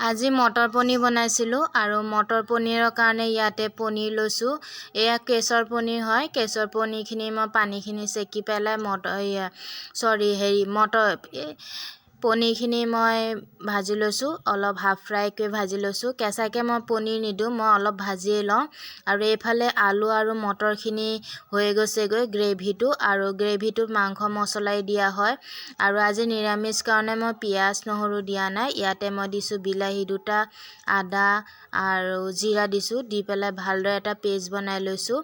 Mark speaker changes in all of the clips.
Speaker 1: আজি মটৰ পনীৰ বনাইছিলোঁ আৰু মটৰ পনীৰৰ কাৰণে ইয়াতে পনীৰ লৈছোঁ। এয়া কেশৰ পনীৰ হয়। কেশৰ পনীৰখিনি মই পানীখিনি চেকি পেলাই পনীৰখিনি মই ভাজি লৈছোঁ। অলপ হাফ ফ্ৰাই কৰি ভাজি লৈছোঁ। কেঁচাকৈ মই পনীৰ নিদিওঁ, মই অলপ ভাজিয়ে লওঁ। আৰু এইফালে আলু আৰু মটৰখিনি হৈ গৈছেগৈ গ্ৰেভিটো, আৰু গ্ৰেভিটোত মাংস মছলাই দিয়া হয়। আৰু আজি নিৰামিষ কাৰণে মই পিঁয়াজ নহৰু দিয়া নাই। ইয়াতে মই দিছোঁ বিলাহী দুটা, আদা আৰু জিৰা দিছোঁ। দি পেলাই ভালদৰে এটা পেষ্ট বনাই লৈছোঁ।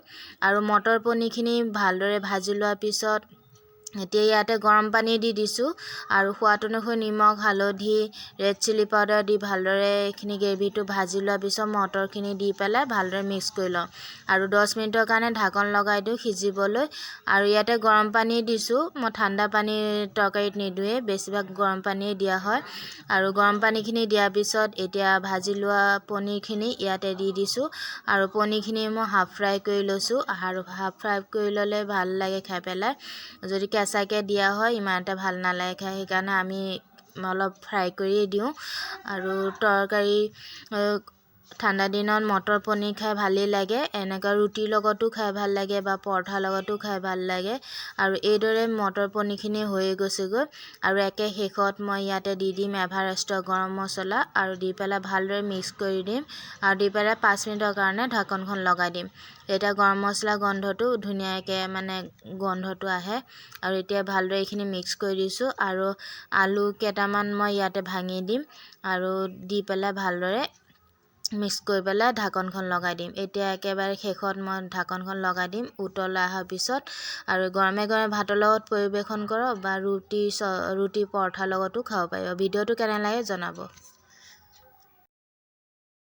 Speaker 1: আৰু মটৰ পনীৰখিনি ভালদৰে ভাজি লোৱাৰ পিছত এতিয়া ইয়াতে গৰম পানী দি দিছোঁ আৰু সোৱাদ অনুসৰি নিমখ, হালধি, ৰেড চিলি পাউডাৰ দি ভালদৰে এইখিনি গ্ৰেভিটো ভাজি লোৱাৰ পিছত মটৰখিনি দি পেলাই ভালদৰে মিক্স কৰি লওঁ আৰু 10 মিনিটৰ কাৰণে ঢাকন লগাই দিওঁ সিজিবলৈ। আৰু ইয়াতে গৰম পানী দিছোঁ। মই ঠাণ্ডা পানী তৰকাৰীত নিদিওঁৱেই, বেছিভাগ গৰম পানীয়ে দিয়া হয়। আৰু গৰম পানীখিনি দিয়াৰ পিছত এতিয়া ভাজি লোৱা পনীৰখিনি ইয়াতে দি দিছোঁ। আৰু পনীৰখিনি মই হাফ ফ্ৰাই কৰি লৈছোঁ, আৰু হাফ ফ্ৰাই কৰি ল'লে ভাল লাগে খাই পেলাই। যদি কেঁচাকৈ দিয়া হয় ইমান এটা ভাল নালাগে খাই, সেইকাৰণে আমি অলপ ফ্ৰাই কৰিয়ে দিওঁ। আৰু তৰকাৰী ঠাণ্ডা দিনত মটৰ পনীৰ খাই ভালেই লাগে। এনেকুৱা ৰুটিৰ লগতো খাই ভাল লাগে বা পৰঠাৰ লগতো খাই ভাল লাগে। আৰু এইদৰে মটৰ পনীৰখিনি হৈয়ে গৈছেগৈ। আৰু একে শেষত মই ইয়াতে দি দিম এভাৰেষ্টৰ গৰম মছলা আৰু দি পেলাই ভালদৰে মিক্স কৰি দিম। আৰু দি পেলাই 5 মিনিটৰ কাৰণে ঢাকনখন লগাই দিম। এতিয়া গৰম মছলা গন্ধটো ধুনীয়াকৈ গন্ধটো আহে। আৰু এতিয়া ভালদৰে এইখিনি মিক্স কৰি দিছোঁ। আৰু আলু কেইটামান মই ইয়াতে ভাঙি দিম আৰু দি পেলাই ভালদৰে মিক্স কৰি পেলাই ঢাকনখন লগাই দিম। এতিয়া একেবাৰে শেষত মই ঢাকনখন লগাই দিম উতলাই অহাৰ পিছত। আৰু গৰমে গৰমে ভাতৰ লগত পৰিৱেশন কৰক বা ৰুটি পৰঠাৰ লগতো খাব পাৰিব। ভিডিঅ'টো কেনে লাগে জনাব।